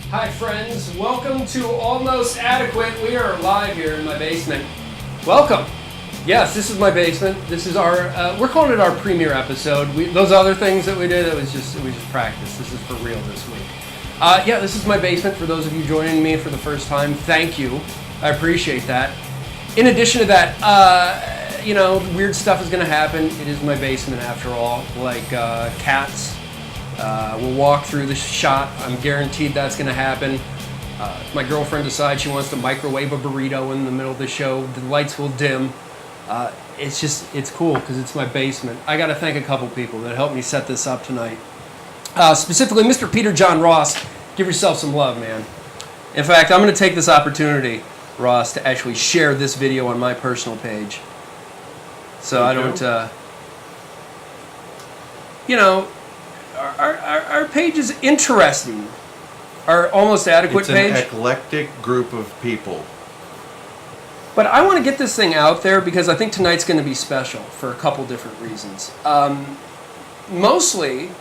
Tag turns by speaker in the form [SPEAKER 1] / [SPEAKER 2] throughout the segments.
[SPEAKER 1] Hi friends, welcome to Almost Adequate. We are live here in my basement. Welcome. Yes, this is my basement. This is our, we're calling it our premiere episode. Those other things that we did, it was just practice. This is for real this week. Yeah, this is my basement for those of you joining me for the first time. Thank you. I appreciate that. In addition to that, you know, weird stuff is going to happen. It is my basement after all, like cats. We'll walk through the shot. I'm guaranteed that's going to happen. If my girlfriend decides she wants to microwave a burrito in the middle of the show, the lights will dim. It's cool because it's my basement. I got to thank a couple people that helped me set this up tonight. Specifically, Mr. Peter John Ross. Give yourself some love, man. In fact, I'm going to take this opportunity, Ross, to actually share this video on my personal page. So I don't, you know, our page is interesting. Our Almost Adequate page.
[SPEAKER 2] It's an eclectic group of people.
[SPEAKER 1] But I want to get this thing out there because I think tonight's going to be special for a couple different reasons. Mostly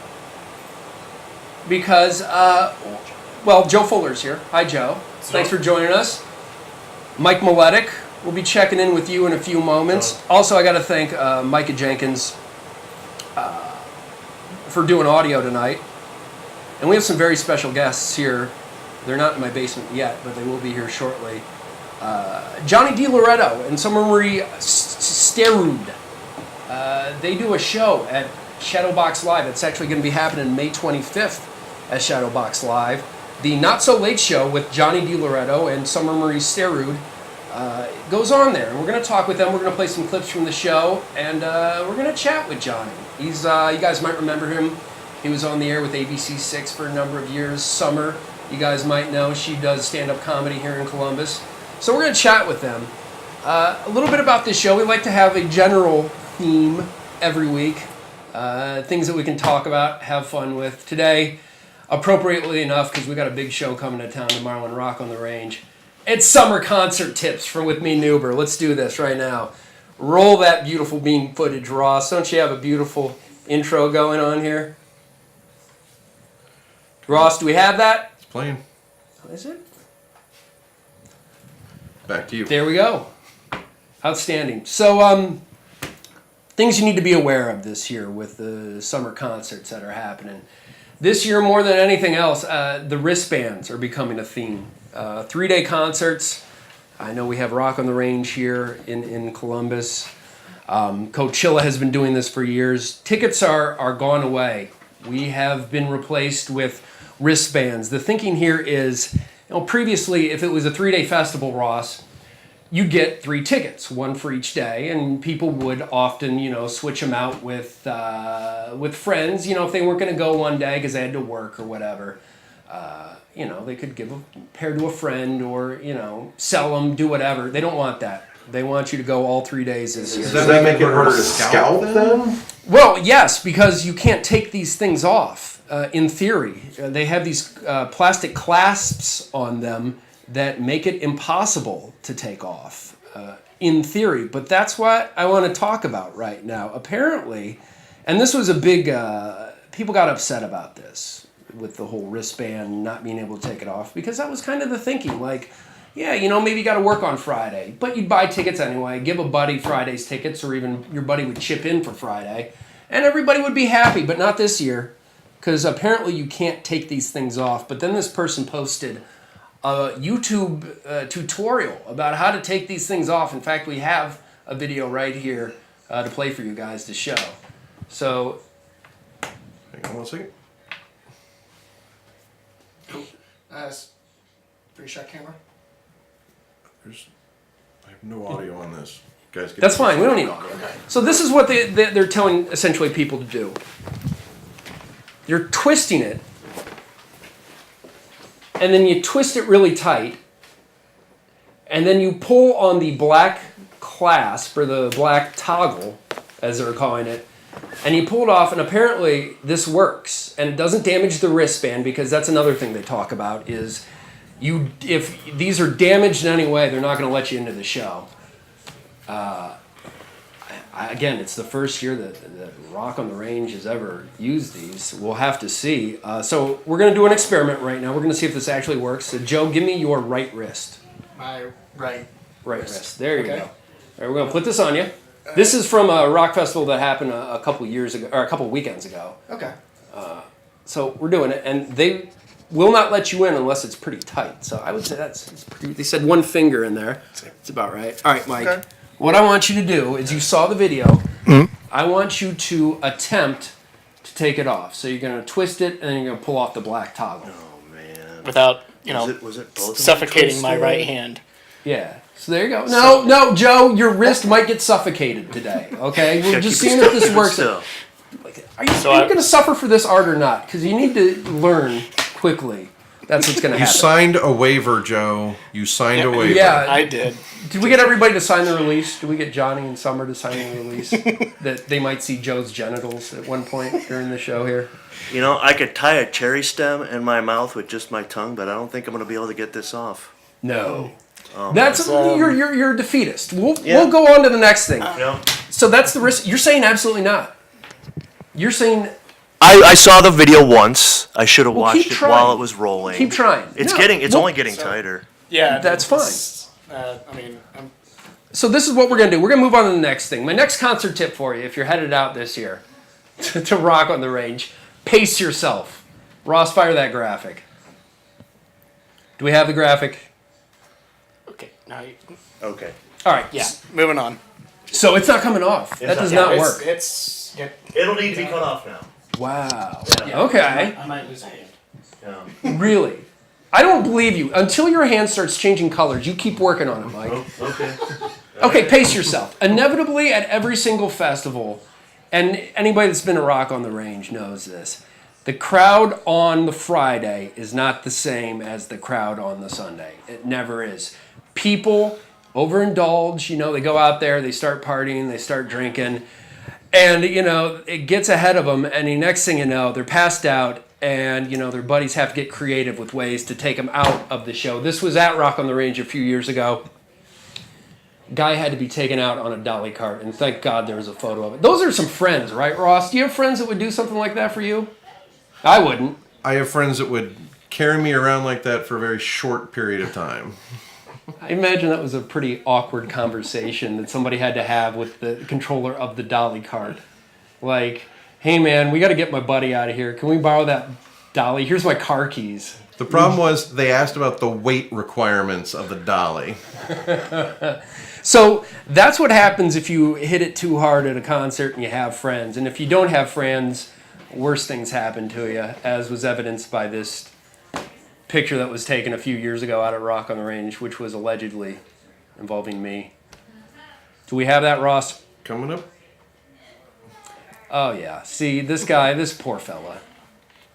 [SPEAKER 1] because, well, Joe Fuller's here. Hi, Joe. Thanks for joining us. Mike Miletic will be checking in with you in a few moments. Also, I got to thank Micah Jenkins for doing audio tonight. And we have some very special guests here. They're not in my basement yet, but they will be here shortly. Johnny Diloretto and Sommer Sterud. They do a show at Shadowbox Live. It's actually going to be happening May 25th at Shadowbox Live. The Not So Late Show with Johnny Diloretto and Sommer Sterud goes on there. And we're going to talk with them. We're going to play some clips from the show, and we're going to chat with Johnny. He's, you guys might remember him. He was on the air with ABC6 for a number of years. Summer, you guys might know, she does stand-up comedy here in Columbus. So we're going to chat with them. A little bit about this show. We like to have a general theme every week. Things that we can talk about, have fun with. Today, appropriately enough, because we got a big show coming to town tomorrow in Rock on the Range, it's summer concert tips for With Me Newber. Let's do this right now. Roll that beautiful beam footage, Ross. Don't you have a beautiful intro going on here? Ross, do we have that?
[SPEAKER 2] It's playing.
[SPEAKER 1] Is it?
[SPEAKER 2] Back to you.
[SPEAKER 1] There we go. Outstanding. So, things you need to be aware of this year with the summer concerts that are happening. This year, more than anything else, the wristbands are becoming a theme. 3-day concerts. I know we have Rock on the Range here in Columbus. Coachella has been doing this for years. Tickets are gone away. We have been replaced with wristbands. The thinking here is, you know, previously, if it was a 3-day festival, Ross, you'd get 3 tickets, one for each day, and people would often, you know, switch them out with friends. You know, if they weren't going to go one day because they had to work or whatever, you know, they could give a pair to a friend or, you know, sell them, do whatever. They don't want that. They want you to go all 3 days this year.
[SPEAKER 2] Does that make it harder to scalp then?
[SPEAKER 1] Well, yes, because you can't take these things off. In theory, they have these plastic clasps on them that make it impossible to take off, in theory. But that's what I want to talk about right now. Apparently, and this was a big, people got upset about this with the whole wristband not being able to take it off, because that was kind of the thinking. Like, yeah, you know, maybe you got to work on Friday, but you'd buy tickets anyway, give a buddy Friday's tickets, or even your buddy would chip in for Friday, and everybody would be happy, but not this year, because apparently you can't take these things off. But then this person posted a YouTube tutorial about how to take these things off. In fact, we have a video right here to play for you guys to show. So,
[SPEAKER 2] Hang on one second.
[SPEAKER 3] Free shot camera.
[SPEAKER 2] I have no audio on this. Guys,
[SPEAKER 1] that's fine. We don't need audio.
[SPEAKER 3] Okay.
[SPEAKER 1] So this is what they're telling essentially people to do. You're twisting it, and then you twist it really tight, and then you pull on the black clasp, or the black toggle, as they're calling it, and you pull it off, and apparently this works, and it doesn't damage the wristband, because that's another thing they talk about is if these are damaged in any way, they're not going to let you into the show. Again, it's the first year that Rock on the Range has ever used these. We'll have to see. So we're going to do an experiment right now. We're going to see if this actually works. So Joe, give me your right wrist.
[SPEAKER 3] My right
[SPEAKER 1] wrist. There you
[SPEAKER 3] Okay.
[SPEAKER 1] go. All right, we're going to put this on you. This is from a rock festival that happened a couple years ago, or a couple weekends ago.
[SPEAKER 3] Okay.
[SPEAKER 1] So we're doing it, and they will not let you in unless it's pretty tight. So I would say it's pretty. They said one finger in there. It's about right. All right, Mike.
[SPEAKER 3] Okay.
[SPEAKER 1] What I want you to do is you saw the video. I want you to attempt to take it off. So you're going to twist it, and then you're going to pull off the black toggle.
[SPEAKER 2] Oh man.
[SPEAKER 4] Without,
[SPEAKER 2] Was it both
[SPEAKER 4] suffocating my right hand.
[SPEAKER 1] Yeah. So there you go. No, Joe, your wrist might get suffocated today. Okay, we're just seeing if this works. Are you going to suffer for this art or not? Because you need to learn quickly. That's what's going to
[SPEAKER 2] You
[SPEAKER 1] happen.
[SPEAKER 2] signed a waiver, Joe. You signed a waiver.
[SPEAKER 1] Yeah.
[SPEAKER 4] I did.
[SPEAKER 1] Did we get everybody to sign the release? Did we get Johnny and Summer to sign the release? That they might see Joe's genitals at one point during the show here?
[SPEAKER 5] You know, I could tie a cherry stem in my mouth with just my tongue, but I don't think I'm going to be able to get this off.
[SPEAKER 1] No. That's you're a defeatist.
[SPEAKER 5] Yeah.
[SPEAKER 1] We'll go on to the next thing.
[SPEAKER 5] You know?
[SPEAKER 1] So that's the risk. You're saying absolutely not. You're saying
[SPEAKER 5] I saw the video once. I should have
[SPEAKER 1] keep
[SPEAKER 5] watched it
[SPEAKER 1] trying.
[SPEAKER 5] while it was rolling.
[SPEAKER 1] Keep trying.
[SPEAKER 5] It's
[SPEAKER 1] No.
[SPEAKER 5] only getting tighter.
[SPEAKER 4] Yeah.
[SPEAKER 1] That's fine. So this is what we're going to do. We're going to move on to the next thing. My next concert tip for you, if you're headed out this year to Rock on the Range, pace yourself. Ross, fire that graphic. Do we have the graphic?
[SPEAKER 4] Okay. Now you,
[SPEAKER 5] Okay.
[SPEAKER 1] All right.
[SPEAKER 4] yeah. Moving on.
[SPEAKER 1] So it's not coming off. That does
[SPEAKER 5] not-
[SPEAKER 1] not work.
[SPEAKER 5] It'll need to be cut off now.
[SPEAKER 1] Wow.
[SPEAKER 5] Yeah.
[SPEAKER 1] Okay.
[SPEAKER 4] I might lose a hand.
[SPEAKER 5] Yeah.
[SPEAKER 1] Really? I don't believe you. Until your hand starts changing colors, you keep working on it, Mike.
[SPEAKER 5] Okay.
[SPEAKER 1] Okay, pace yourself. Inevitably, at every single festival, and anybody that's been to Rock on the Range knows this, the crowd on the Friday is not the same as the crowd on the Sunday. It never is. People overindulge, they go out there, they start partying, they start drinking, and, it gets ahead of them, and the next thing you know, they're passed out, and, their buddies have to get creative with ways to take them out of the show. This was at Rock on the Range a few years ago. Guy had to be taken out on a dolly cart, and thank God there was a photo of it. Those are some friends, right, Ross? Do you have friends that would do something like that for you? I wouldn't.
[SPEAKER 2] I have friends that would carry me around like that for a very short period of time.
[SPEAKER 1] I imagine that was a pretty awkward conversation that somebody had to have with the controller of the dolly cart. Like, hey man, we got to get my buddy out of here. Can we borrow that dolly? Here's my car keys.
[SPEAKER 2] The problem was they asked about the weight requirements of the dolly.
[SPEAKER 1] So that's what happens if you hit it too hard at a concert and you have friends. And if you don't have friends, worse things happen to you, as was evidenced by this picture that was taken a few years ago out at Rock on the Range, which was allegedly involving me. Do we have that, Ross?
[SPEAKER 2] Coming up?
[SPEAKER 1] Oh, yeah. See, this guy, this poor fella.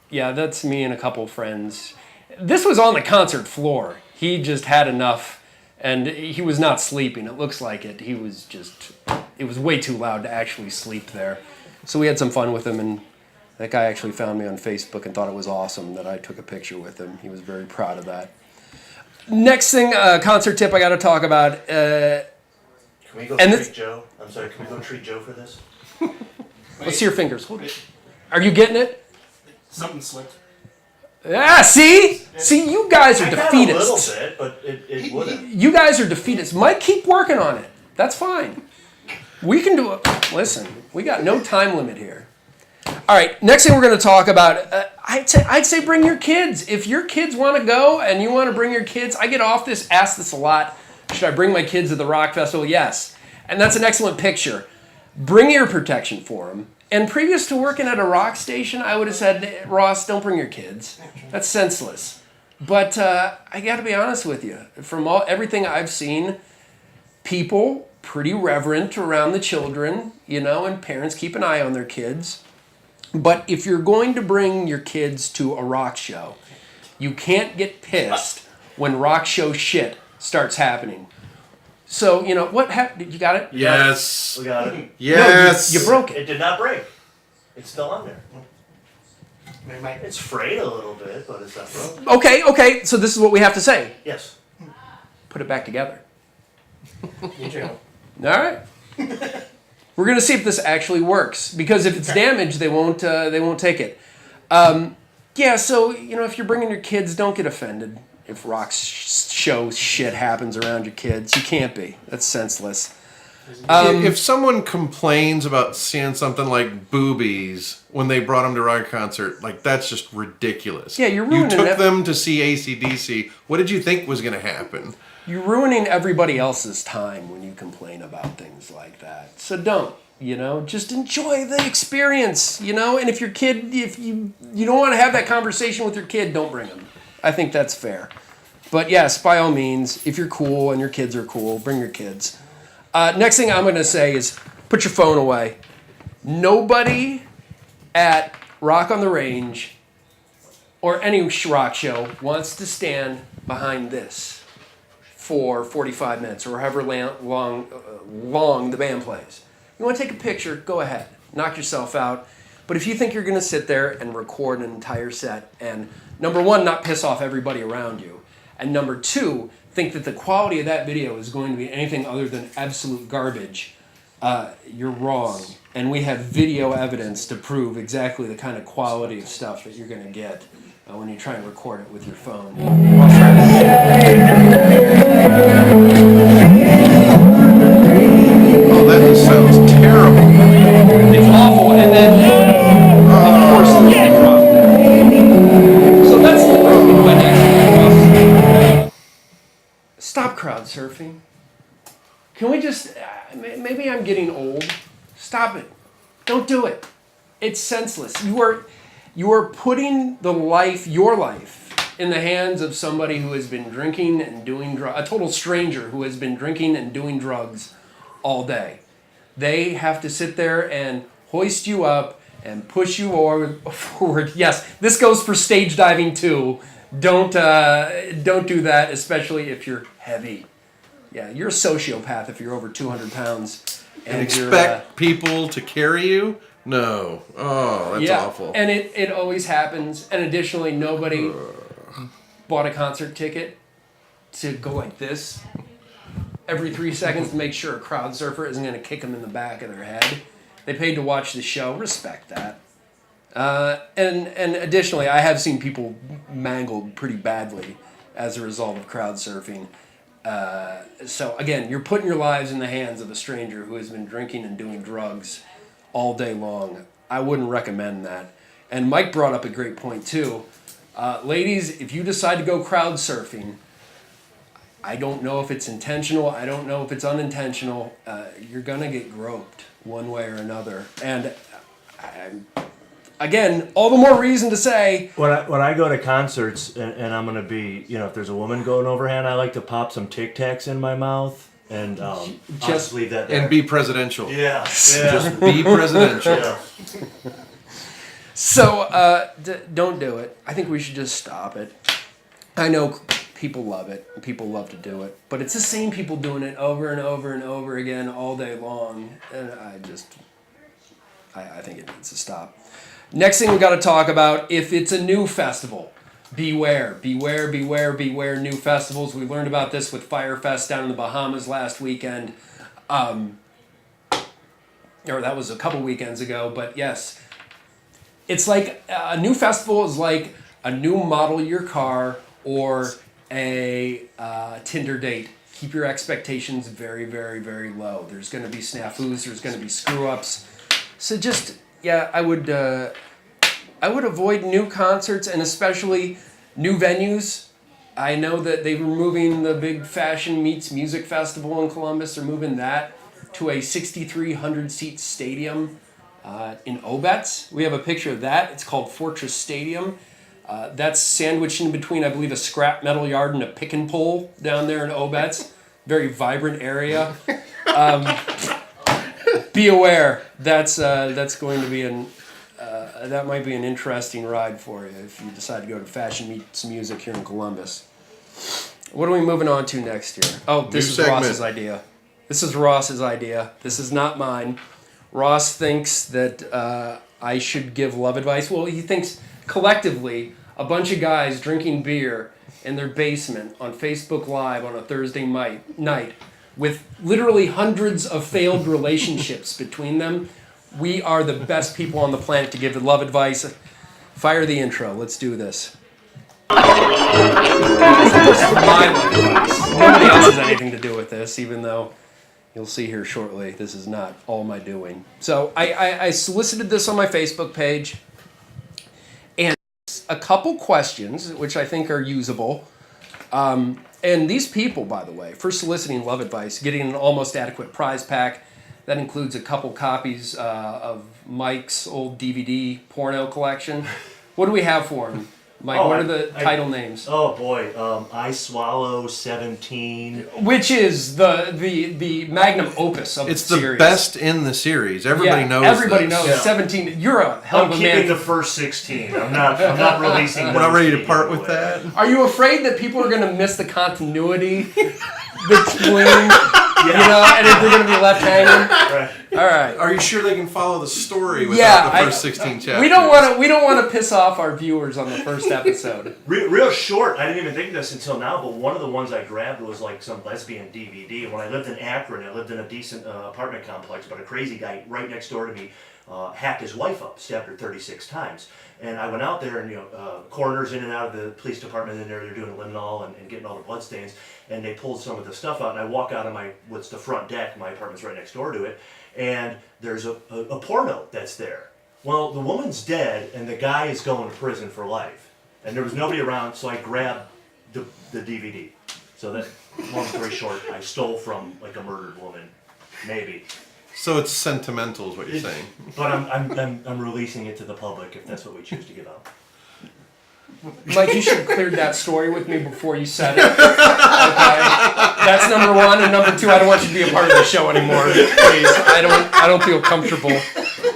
[SPEAKER 1] Yeah, that's me and a couple friends. This was on the concert floor. He just had enough, and he was not sleeping. It looks like it. It was way too loud to actually sleep there. So we had some fun with him, and that guy actually found me on Facebook and thought it was awesome that I took a picture with him. He was very proud of that. Next thing, concert tip I got to talk about.
[SPEAKER 5] Can we go treat Joe? I'm sorry, can we go treat Joe for this?
[SPEAKER 1] Let's see your fingers. Hold it. Are you getting it?
[SPEAKER 3] Something slipped.
[SPEAKER 1] Ah, see? See, you guys are
[SPEAKER 5] I got
[SPEAKER 1] defeatists.
[SPEAKER 5] a little bit, but it wouldn't.
[SPEAKER 1] You guys are defeatists. Mike, keep working on it. That's fine. We can do it. Listen, we got no time limit here. All right, next thing we're going to talk about, I'd say bring your kids. If your kids want to go and you want to bring your kids, I get asked this a lot. Should I bring my kids to the rock festival? Yes. And that's an excellent picture. Bring ear protection for them. And previous to working at a rock station, I would have said, Ross, don't bring your kids. That's senseless. But I got to be honest with you. From everything I've seen, people pretty reverent around the children, and parents keep an eye on their kids. But if you're going to bring your kids to a rock show, you can't get pissed when rock show shit starts happening. So, what happened? You got it?
[SPEAKER 2] Yes.
[SPEAKER 5] We got it.
[SPEAKER 2] Yes.
[SPEAKER 1] No, you broke
[SPEAKER 5] It
[SPEAKER 1] it.
[SPEAKER 5] did not break. It's still on there.
[SPEAKER 3] Maybe
[SPEAKER 5] It's frayed a little bit, but it's not broken.
[SPEAKER 1] Okay. So this is what we have to say.
[SPEAKER 5] Yes.
[SPEAKER 1] Put it back together.
[SPEAKER 3] need your help.
[SPEAKER 1] All right. We're gonna see if this actually works, because if it's damaged, they won't take it. Yeah, so if you're bringing your kids, don't get offended if rock show shit happens around your kids. You can't be. That's senseless.
[SPEAKER 2] If someone complains about seeing something like boobies when they brought them to a rock concert, like, that's just ridiculous.
[SPEAKER 1] Yeah, you're
[SPEAKER 2] You
[SPEAKER 1] ruining
[SPEAKER 2] took
[SPEAKER 1] it.
[SPEAKER 2] them to see AC/DC. What did you think was going to happen?
[SPEAKER 1] You're ruining everybody else's time when you complain about things like that. So don't. Just enjoy the experience. And if your kid, if you don't want to have that conversation with your kid, don't bring them. I think that's fair. But yes, by all means, if you're cool and your kids are cool, bring your kids. Next thing I'm going to say is put your phone away. Nobody at Rock on the Range or any rock show wants to stand behind this for 45 minutes or however long the band plays. You want to take a picture, go ahead. Knock yourself out. But if you think you're going to sit there and record an entire set and, number one, not piss off everybody around you, and number two, think that the quality of that video is going to be anything other than absolute garbage, you're wrong. And we have video evidence to prove exactly the kind of quality of stuff that you're going to get when you try and record it with your phone.
[SPEAKER 2] Oh, that just sounds terrible.
[SPEAKER 1] It's awful, and then, of course, there's the crowd there. So that's the problem by actually. Stop crowd surfing. Can we just, maybe I'm getting old. Stop it. Don't do it. It's senseless. You are putting your life, in the hands of somebody who has been drinking and doing drugs, a total stranger who has been drinking and doing drugs all day. They have to sit there and hoist you up and push you forward. Yes, this goes for stage diving too. Don't do that, especially if you're heavy. Yeah, you're a sociopath if you're over 200 pounds.
[SPEAKER 2] And expect people to carry you? No. Oh, that's awful.
[SPEAKER 1] And it always happens. And additionally, nobody bought a concert ticket to go like this every 3 seconds to make sure a crowd surfer isn't going to kick them in the back of their head. They paid to watch the show. Respect that. And additionally, I have seen people mangled pretty badly as a result of crowd surfing. So again, you're putting your lives in the hands of a stranger who has been drinking and doing drugs all day long. I wouldn't recommend that. And Mike brought up a great point too. Ladies, if you decide to go crowd surfing, I don't know if it's intentional. I don't know if it's unintentional. You're going to get groped one way or another. And again, all the more reason to say...
[SPEAKER 6] When I go to concerts and I'm going to be, if there's a woman going overhand, I like to pop some Tic Tacs in my mouth and just leave that there.
[SPEAKER 2] And be presidential.
[SPEAKER 6] Yeah.
[SPEAKER 2] Just be presidential.
[SPEAKER 6] Yeah.
[SPEAKER 1] So, don't do it. I think we should just stop it. I know people love it. People love to do it. But it's the same people doing it over and over and over again all day long. And I think it needs to stop. Next thing we got to talk about, if it's a new festival, beware new festivals. We learned about this with Firefest down in the Bahamas last weekend. Or that was a couple weekends ago. But yes, it's like a new festival is like a new model of your car or a Tinder date. Keep your expectations very, very, very low. There's going to be snafus. There's going to be screw-ups. So just, I would avoid new concerts and especially new venues. I know that they're moving the big Fashion Meets Music Festival in Columbus. They're moving that to a 6,300-seat stadium in Obetz. We have a picture of that. It's called Fortress Stadium. That's sandwiched in between, I believe, a scrap metal yard and a pick and pull down there in Obetz. Very vibrant area. Be aware. That's going to be that might be an interesting ride for you if you decide to go to Fashion Meets Music here in Columbus. What are we moving on to next here? Oh, this is Ross's idea. This is not mine. Ross thinks that I should give love advice. Well, he thinks collectively a bunch of guys drinking beer in their basement on Facebook Live on a Thursday night with literally hundreds of failed relationships between them. We are the best people on the planet to give love advice. Fire the intro. Let's do this. This is my love advice. Nobody else has anything to do with this, even though you'll see here shortly, this is not all my doing. So I solicited this on my Facebook page, and a couple questions, which I think are usable. And these people, by the way, for soliciting love advice, getting an almost adequate prize pack, that includes a couple copies of Mike's old DVD porno collection. What do we have for him? Mike, what are the title names?
[SPEAKER 6] Oh boy, I Swallow 17.
[SPEAKER 1] Which is the magnum opus of
[SPEAKER 2] It's
[SPEAKER 1] the
[SPEAKER 2] the
[SPEAKER 1] series.
[SPEAKER 2] best in the series. Everybody knows.
[SPEAKER 1] Everybody
[SPEAKER 2] this.
[SPEAKER 1] knows.
[SPEAKER 6] Yeah.
[SPEAKER 1] 17. You're a hell
[SPEAKER 6] I'm
[SPEAKER 1] of a
[SPEAKER 6] keeping
[SPEAKER 1] man.
[SPEAKER 6] the first 16. I'm not releasing.
[SPEAKER 2] We're not ready to
[SPEAKER 6] those
[SPEAKER 2] part
[SPEAKER 6] anyway.
[SPEAKER 2] with that.
[SPEAKER 1] Are you afraid that people are going to miss the continuity between, and if they're going to be left hanging?
[SPEAKER 6] Right.
[SPEAKER 1] All right.
[SPEAKER 2] Are you sure they can follow the story without the first 16 chapters?
[SPEAKER 1] We don't want to piss off our viewers on the first episode.
[SPEAKER 6] Real short. I didn't even think of this until now, but one of the ones I grabbed was like some lesbian DVD. And when I lived in Akron, I lived in a decent apartment complex, but a crazy guy right next door to me hacked his wife up, stabbed her 36 times. And I went out there, and coroners in and out of the police department in there, they're doing linol and getting all the blood stains, and they pulled some of the stuff out. And I walk out of what's the front deck, my apartment's right next door to it, and there's a porno that's there. Well, the woman's dead, and the guy is going to prison for life. And there was nobody around, so I grabbed the DVD. So that, long story short, I stole from like a murdered woman, maybe.
[SPEAKER 2] So it's sentimental, is what you're saying.
[SPEAKER 6] But I'm releasing it to the public if that's what we choose to give out.
[SPEAKER 1] Mike, you should have cleared that story with me before you said it. Okay, that's number one, and number two, I don't want you to be a part of the show anymore. Please, I don't feel comfortable.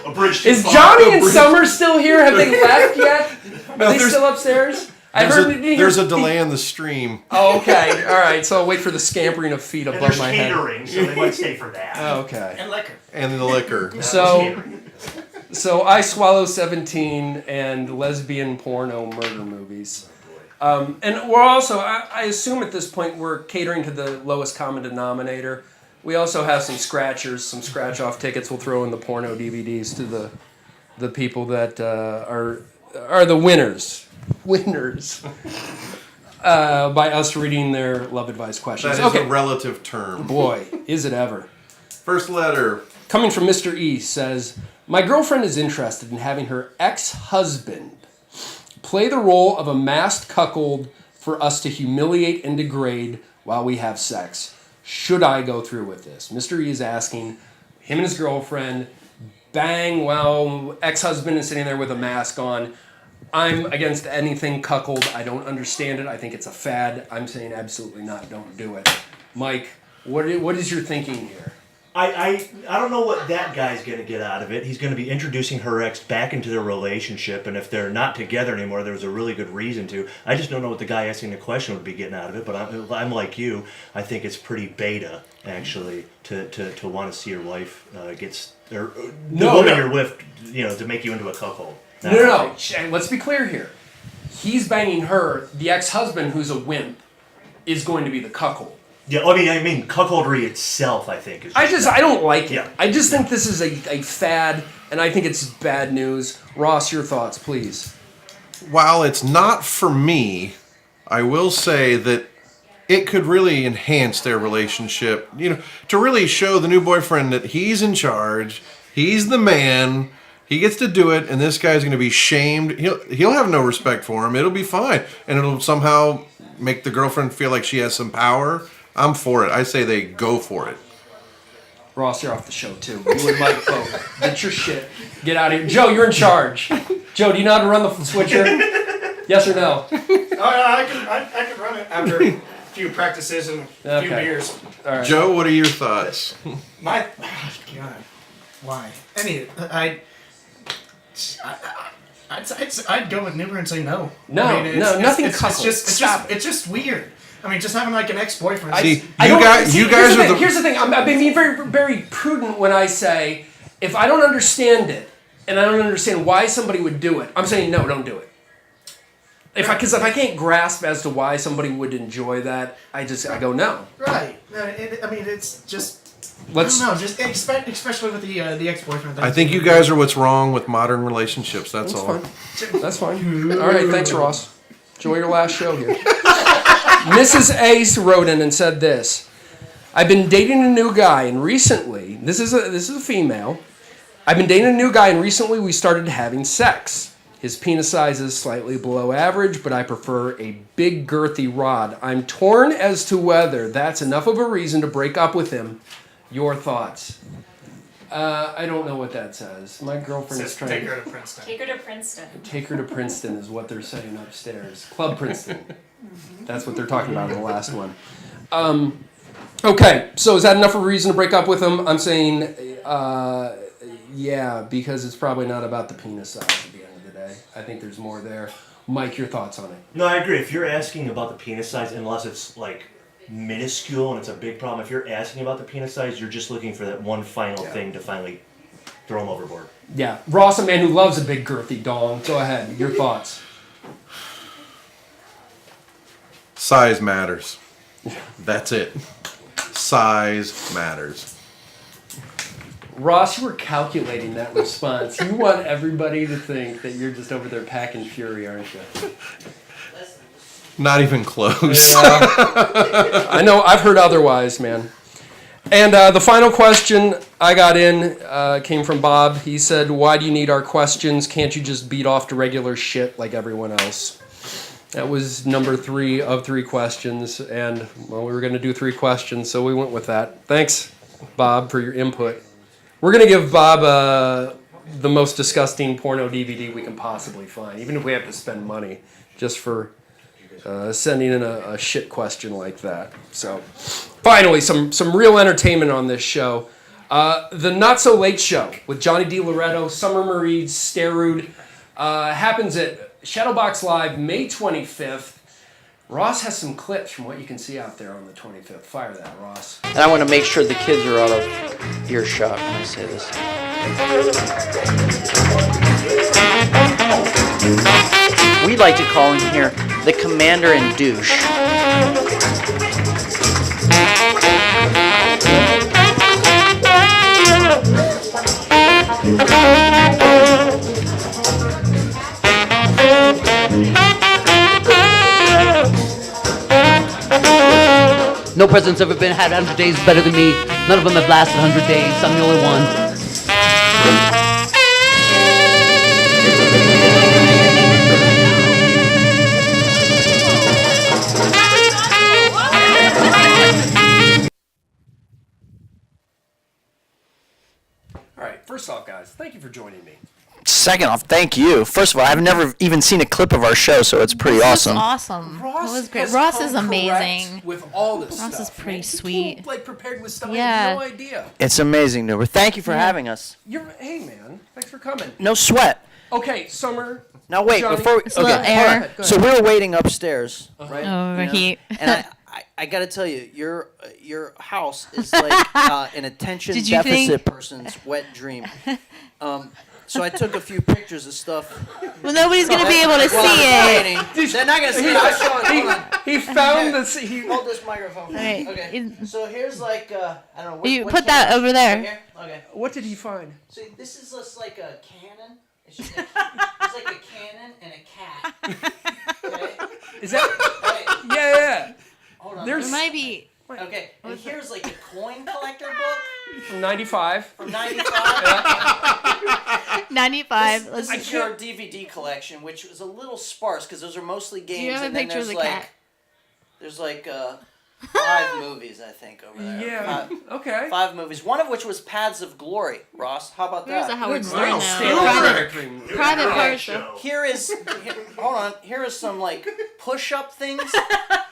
[SPEAKER 6] A bridge too
[SPEAKER 1] Is
[SPEAKER 6] far.
[SPEAKER 1] Johnny and Summer still here? Have they left yet? Are they
[SPEAKER 2] there's-
[SPEAKER 1] still upstairs? I heard you didn't
[SPEAKER 2] There's
[SPEAKER 1] hear-
[SPEAKER 2] a delay in the stream.
[SPEAKER 1] Oh, okay. All right. So I'll wait for the scampering of feet
[SPEAKER 6] And
[SPEAKER 1] above
[SPEAKER 6] there's
[SPEAKER 1] my head.
[SPEAKER 6] catering, so they might stay for that.
[SPEAKER 1] Oh, okay.
[SPEAKER 3] And liquor.
[SPEAKER 2] And the liquor.
[SPEAKER 1] So, I Swallow 17 and lesbian porno murder movies. And we're also, I assume at this point, we're catering to the lowest common denominator. We also have some scratchers, some scratch-off tickets we'll throw in the porno DVDs to the people that are the winners. Winners. By us reading their love advice questions.
[SPEAKER 2] That is a relative term.
[SPEAKER 1] Boy, is it ever.
[SPEAKER 2] First letter.
[SPEAKER 1] Coming from Mr. E says, my girlfriend is interested in having her ex-husband play the role of a masked cuckold for us to humiliate and degrade while we have sex. Should I go through with this? Mr. E is asking, him and his girlfriend, bang, well, ex-husband is sitting there with a mask on. I'm against anything cuckold. I don't understand it. I think it's a fad. I'm saying absolutely not. Don't do it. Mike, what is your thinking here?
[SPEAKER 6] I don't know what that guy's going to get out of it. He's going to be introducing her ex back into their relationship, and if they're not together anymore, there's a really good reason to. I just don't know what the guy asking the question would be getting out of it, but I'm like you. I think it's pretty beta, actually, to want to see your wife the woman you're with, to make you into a cuckold.
[SPEAKER 1] No. Let's be clear here. He's banging her. The ex-husband, who's a wimp, is going to be the cuckold.
[SPEAKER 6] Yeah, I mean, cuckoldry itself, I think, is.
[SPEAKER 1] I don't like it.
[SPEAKER 6] Yeah.
[SPEAKER 1] I just think this is a fad, and I think it's bad news. Ross, your thoughts, please.
[SPEAKER 2] While it's not for me, I will say that it could really enhance their relationship. To really show the new boyfriend that he's in charge, he's the man. He gets to do it, and this guy's going to be shamed. He'll have no respect for him. It'll be fine, and it'll somehow make the girlfriend feel like she has some power. I'm for it. I say they go for it.
[SPEAKER 1] Ross, you're off the show too. You and Mike both. Get your shit. Get out of here. Joe, you're in charge. Joe, do you know how to run the switcher? Yes or no?
[SPEAKER 3] I can run it after a few practices and a few
[SPEAKER 1] Okay.
[SPEAKER 3] beers.
[SPEAKER 1] All right.
[SPEAKER 2] Joe, what are your thoughts?
[SPEAKER 3] God, why? I'd go with Newber and say no.
[SPEAKER 1] No, nothing cuckold. Stop
[SPEAKER 3] It's just weird. I mean, just having like an ex-boyfriend.
[SPEAKER 2] See,
[SPEAKER 1] Here's
[SPEAKER 2] you guys are the.
[SPEAKER 1] Here's the thing. I'm being very, very prudent when I say, if I don't understand it, and I don't understand why somebody would do it, I'm saying no, don't do it. if I can't grasp as to why somebody would enjoy that, I go no.
[SPEAKER 3] Right. I mean, it's just.
[SPEAKER 1] Let's.
[SPEAKER 3] I don't know, just especially with the ex-boyfriend thing.
[SPEAKER 2] I think you guys are what's wrong with modern relationships. That's all.
[SPEAKER 1] Fine. That's fine. All right, thanks, Ross. Enjoy your last show here. Mrs. Ace wrote in and said this: I've been dating a new guy, and recently, this is a female. I've been dating a new guy, and recently we started having sex. His penis size is slightly below average, but I prefer a big, girthy rod. I'm torn as to whether that's enough of a reason to break up with him. Your thoughts? I don't know what that says. My girlfriend is trying
[SPEAKER 3] take her to Princeton.
[SPEAKER 7] Take her to Princeton.
[SPEAKER 1] Take her to Princeton is what they're saying upstairs. Club Princeton. That's what they're talking about in the last one. Okay, so is that enough of a reason to break up with him? I'm saying, yeah, because it's probably not about the penis size at the end of the day. I think there's more there. Mike, your thoughts on it?
[SPEAKER 6] No, I agree. If you're asking about the penis size, unless it's like minuscule and it's a big problem, if you're asking about the penis size, you're just looking for that one final thing to finally throw him overboard.
[SPEAKER 1] Yeah. Ross, a man who loves a big girthy dong. Go ahead. Your thoughts?
[SPEAKER 2] Size matters. That's it. Size matters.
[SPEAKER 1] Ross, you were calculating that response. You want everybody to think that you're just over there packing fury, aren't you?
[SPEAKER 2] Not even close.
[SPEAKER 1] I know. I've heard otherwise, man. And the final question I got in came from Bob. He said, why do you need our questions? Can't you just beat off to regular shit like everyone else? That was number 3 of 3 questions. And, well, we were going to do 3 questions, so we went with that. Thanks, Bob, for your input. We're going to give Bob the most disgusting porno DVD we can possibly find, even if we have to spend money just for sending in a shit question like that. So, finally, some real entertainment on this show. The Not So Late Show with Johnny Diloretto, Sommer Sterud happens at Shadowbox Live May 25th. Ross has some clips from what you can see out there on the 25th. Fire that, Ross.
[SPEAKER 4] And I want to make sure the kids are out of earshot when I say this. We like to call him here the Commander and Douche.
[SPEAKER 8] No president's ever been had 100 days better than me. None of them have lasted 100 days. I'm the only one.
[SPEAKER 1] All right, first off, guys, thank you for joining me.
[SPEAKER 4] Second off, thank you. First of all, I've never even seen a clip of our show, so it's pretty awesome.
[SPEAKER 9] Awesome.
[SPEAKER 1] Ross
[SPEAKER 9] It was great.
[SPEAKER 1] has
[SPEAKER 9] Ross
[SPEAKER 1] come
[SPEAKER 9] is amazing.
[SPEAKER 1] correct with all this
[SPEAKER 9] Ross
[SPEAKER 1] stuff.
[SPEAKER 9] is pretty
[SPEAKER 1] man.
[SPEAKER 9] sweet.
[SPEAKER 1] He came, prepared with stuff. I
[SPEAKER 9] Yeah.
[SPEAKER 1] had no idea.
[SPEAKER 4] It's amazing, Nuber. Thank you for having us.
[SPEAKER 1] Hey, man, thanks for coming.
[SPEAKER 4] No sweat.
[SPEAKER 1] Okay, Summer.
[SPEAKER 4] Now wait,
[SPEAKER 1] Johnny.
[SPEAKER 4] before we,
[SPEAKER 9] It's a little
[SPEAKER 4] okay,
[SPEAKER 9] air.
[SPEAKER 4] hold on.
[SPEAKER 1] Go
[SPEAKER 4] So
[SPEAKER 1] ahead.
[SPEAKER 4] we were waiting upstairs, right?
[SPEAKER 9] Overheat.
[SPEAKER 4] And I got to tell you, your house is like an attention
[SPEAKER 9] Did you
[SPEAKER 4] deficit
[SPEAKER 9] think-
[SPEAKER 4] person's wet dream. So I took a few pictures of stuff.
[SPEAKER 9] Well, nobody's going to be able to see it.
[SPEAKER 4] They're not gonna see it. I saw it. Hold on.
[SPEAKER 1] He found this. He
[SPEAKER 4] Hold this microphone.
[SPEAKER 9] Right.
[SPEAKER 4] Okay. So here's like I don't know.
[SPEAKER 9] You
[SPEAKER 4] what
[SPEAKER 9] put that
[SPEAKER 4] camera?
[SPEAKER 9] over there.
[SPEAKER 4] Right here? Okay.
[SPEAKER 1] What did he find?
[SPEAKER 4] See, this is just like a cannon. It's just like, it's like a cannon and a cat. Okay.
[SPEAKER 1] Is that?
[SPEAKER 4] Right.
[SPEAKER 1] Yeah.
[SPEAKER 4] Hold on.
[SPEAKER 1] There's-
[SPEAKER 9] It might be.
[SPEAKER 4] Okay. And here's like a coin collector book
[SPEAKER 1] From 95.
[SPEAKER 4] from '95.
[SPEAKER 9] 95.
[SPEAKER 4] This
[SPEAKER 9] Let's
[SPEAKER 4] is your DVD collection, which was a little sparse because those are mostly games.
[SPEAKER 9] you have a
[SPEAKER 4] and then
[SPEAKER 9] picture of
[SPEAKER 4] there's
[SPEAKER 9] the
[SPEAKER 4] like,
[SPEAKER 9] cat?
[SPEAKER 4] There's like 5 movies, I think, over there.
[SPEAKER 1] Yeah. Okay.
[SPEAKER 4] 5 movies. One of which was Paths of Glory. Ross, how about
[SPEAKER 9] Where's
[SPEAKER 4] that?
[SPEAKER 9] a Howard
[SPEAKER 1] Good
[SPEAKER 9] Stern
[SPEAKER 1] deal.
[SPEAKER 9] now?
[SPEAKER 1] Steel
[SPEAKER 9] Private,
[SPEAKER 1] Directory.
[SPEAKER 9] private
[SPEAKER 6] Right
[SPEAKER 9] parts.
[SPEAKER 6] show.
[SPEAKER 4] Hold on. Here is some like push-up things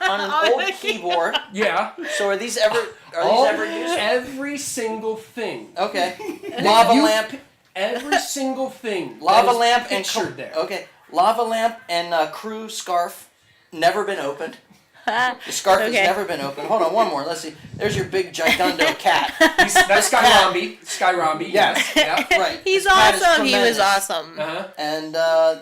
[SPEAKER 4] on an old keyboard.
[SPEAKER 1] Yeah.
[SPEAKER 4] So are these ever used?
[SPEAKER 1] Every single thing.
[SPEAKER 4] Okay. Lava
[SPEAKER 1] You-
[SPEAKER 4] lamp.
[SPEAKER 1] Every single thing.
[SPEAKER 4] Lava
[SPEAKER 1] that is
[SPEAKER 4] lamp and
[SPEAKER 1] pictured there.
[SPEAKER 4] Okay. Lava lamp and crew scarf. Never been opened. The scarf
[SPEAKER 9] Okay.
[SPEAKER 4] has never been opened. Hold on, one more. Let's see. There's your big gigundo cat.
[SPEAKER 1] That's Sky Romby. Sky Romby.
[SPEAKER 4] Yes.
[SPEAKER 1] Yeah.
[SPEAKER 4] Right.
[SPEAKER 9] He's
[SPEAKER 4] This cat is
[SPEAKER 9] awesome. He was
[SPEAKER 4] tremendous.
[SPEAKER 9] awesome.
[SPEAKER 1] Uh-huh.
[SPEAKER 4] And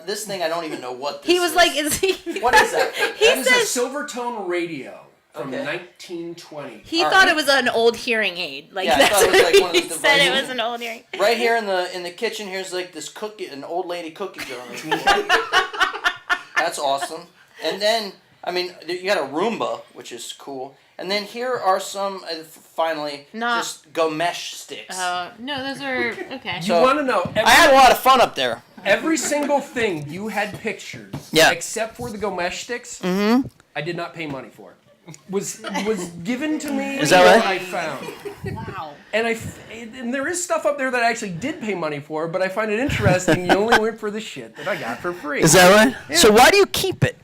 [SPEAKER 4] this thing, I don't even know what this
[SPEAKER 9] He was
[SPEAKER 4] is.
[SPEAKER 9] like, is he?
[SPEAKER 4] What is that?
[SPEAKER 9] He
[SPEAKER 1] That is a
[SPEAKER 9] says
[SPEAKER 1] Silvertone radio from
[SPEAKER 4] Okay.
[SPEAKER 1] 1920.
[SPEAKER 9] he
[SPEAKER 4] All
[SPEAKER 9] thought
[SPEAKER 4] right.
[SPEAKER 9] it was an old hearing aid. Like
[SPEAKER 4] Yeah, I
[SPEAKER 9] that's
[SPEAKER 4] thought it was
[SPEAKER 9] what
[SPEAKER 4] like one of
[SPEAKER 9] he
[SPEAKER 4] those
[SPEAKER 9] said. It
[SPEAKER 4] devices.
[SPEAKER 9] was an old hearing.
[SPEAKER 4] Right here in the kitchen, here's like this cookie, an old lady cookie jar. That's awesome. And then, I mean, you got a Roomba, which is cool. And then here are some, finally,
[SPEAKER 9] Not-
[SPEAKER 4] just Gomesh sticks.
[SPEAKER 9] No, those are okay.
[SPEAKER 1] You want to know
[SPEAKER 4] I had a lot of fun up there.
[SPEAKER 1] every single thing you had pictured,
[SPEAKER 4] Yeah.
[SPEAKER 1] except for the Gomesh sticks. Mm-hmm. I did not pay money for. Was given to me.
[SPEAKER 4] Is that right?
[SPEAKER 1] I found.
[SPEAKER 9] Wow.
[SPEAKER 1] And there is stuff up there that I actually did pay money for, but I find it interesting. You only went for the shit that I got for free.
[SPEAKER 4] Is that right?
[SPEAKER 1] Yeah.
[SPEAKER 4] So why do you keep it?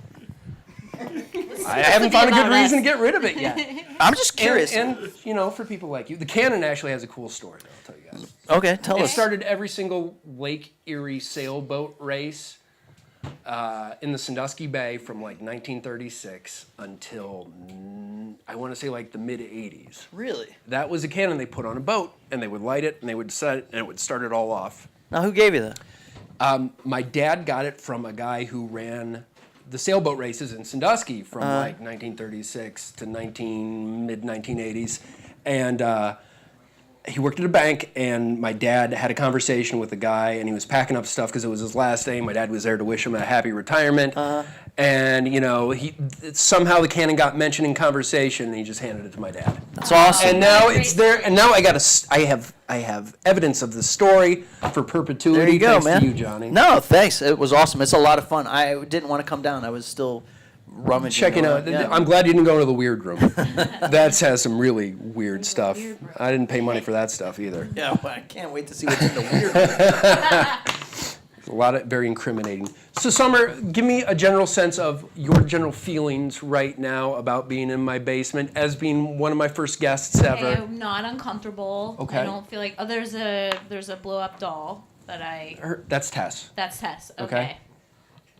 [SPEAKER 1] I haven't found a good
[SPEAKER 9] about
[SPEAKER 1] reason
[SPEAKER 9] us.
[SPEAKER 1] to get rid of it yet.
[SPEAKER 4] I'm just curious.
[SPEAKER 1] And you know, for people like you, the cannon actually has a cool story. I'll tell you guys.
[SPEAKER 4] Okay, tell
[SPEAKER 1] It
[SPEAKER 4] us.
[SPEAKER 1] started every single Lake Erie sailboat race in the Sandusky Bay from like 1936 until I want to say like the mid 80s.
[SPEAKER 4] Really?
[SPEAKER 1] That was a cannon they put on a boat, and they would light it, and they would set it, and it would start it all off.
[SPEAKER 4] Now, who gave you that?
[SPEAKER 1] My dad got it from a guy who ran the sailboat races in Sandusky from like 1936 to mid 1980s, and he worked at a bank. And my dad had a conversation with the guy, and he was packing up stuff because it was his last day. My dad was there to wish him a happy retirement, and you know, somehow the cannon got mentioned in conversation, and he just handed it to my dad.
[SPEAKER 4] That's awesome.
[SPEAKER 1] And now it's there, and now I have evidence of the story for perpetuity.
[SPEAKER 4] There you go,
[SPEAKER 1] thanks
[SPEAKER 4] man.
[SPEAKER 1] to you, Johnny.
[SPEAKER 4] No, thanks. It was awesome. It's a lot of fun. I didn't want to come down. I was still rummaging.
[SPEAKER 1] Checking
[SPEAKER 4] around.
[SPEAKER 1] out.
[SPEAKER 4] Yeah.
[SPEAKER 1] I'm glad you didn't go to the weird room. That has some really weird stuff. I didn't pay money for that stuff either.
[SPEAKER 4] Yeah, but I can't wait to see what's in the weird room.
[SPEAKER 1] A lot of very incriminating. So, Summer, give me a general sense of your general feelings right now about being in my basement as being one of my first guests ever.
[SPEAKER 9] Okay, I'm not uncomfortable.
[SPEAKER 1] Okay.
[SPEAKER 9] I don't feel like. Oh, there's a blow up doll that I.
[SPEAKER 1] That's Tess.
[SPEAKER 9] That's Tess.
[SPEAKER 1] Okay.
[SPEAKER 9] Okay.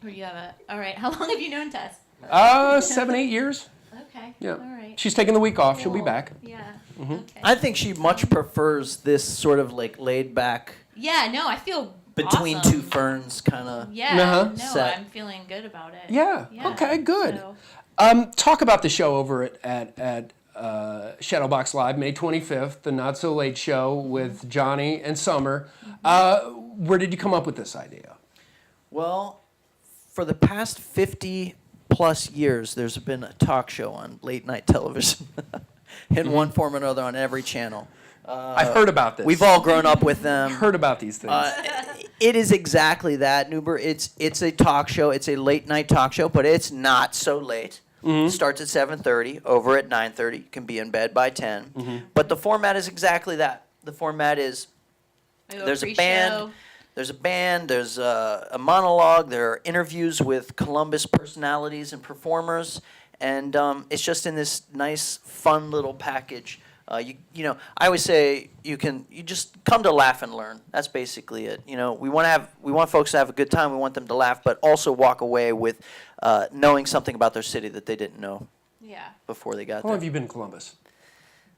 [SPEAKER 9] Or you have a. All right. How long have you known Tess?
[SPEAKER 1] 7, 8 years.
[SPEAKER 9] Okay.
[SPEAKER 1] Yeah.
[SPEAKER 9] All right.
[SPEAKER 1] She's taking the week off. She'll be
[SPEAKER 9] Cool.
[SPEAKER 1] back.
[SPEAKER 9] Yeah.
[SPEAKER 1] Mm-hmm.
[SPEAKER 9] Okay.
[SPEAKER 4] I think she much prefers this sort of like laid back
[SPEAKER 9] Yeah. No, I feel
[SPEAKER 4] between
[SPEAKER 9] awesome.
[SPEAKER 4] two ferns kind of.
[SPEAKER 9] Yeah.
[SPEAKER 1] Uh-huh.
[SPEAKER 9] No,
[SPEAKER 4] set.
[SPEAKER 9] I'm feeling good about it.
[SPEAKER 1] Yeah. Okay, good.
[SPEAKER 9] So,
[SPEAKER 1] Talk about the show over at Shadowbox Live, May 25th, the Not So Late Show with Johnny and Summer. Where did you come up with this idea?
[SPEAKER 4] Well, for the past 50 plus years, there's been a talk show on late night television in one form or another on every channel.
[SPEAKER 1] I've heard about this.
[SPEAKER 4] We've all grown up with them.
[SPEAKER 1] heard about these things.
[SPEAKER 4] It is exactly that, Nuber. It's a talk show. It's a late night talk show, but it's not so late. It starts at 7:30, over at 9:30. You can be in bed by 10. But the format is exactly that. The format is
[SPEAKER 9] we have
[SPEAKER 4] there's a
[SPEAKER 9] pre-show.
[SPEAKER 4] band. There's a band. There's a monologue. There are interviews with Columbus personalities and performers, and it's just in this nice, fun little package. You know, I always say you just come to laugh and learn. That's basically it. You know, we want folks to have a good time. We want them to laugh, but also walk away with knowing something about their city that they didn't know
[SPEAKER 9] Yeah.
[SPEAKER 4] before they got
[SPEAKER 1] How
[SPEAKER 4] there.
[SPEAKER 1] long have you been in Columbus?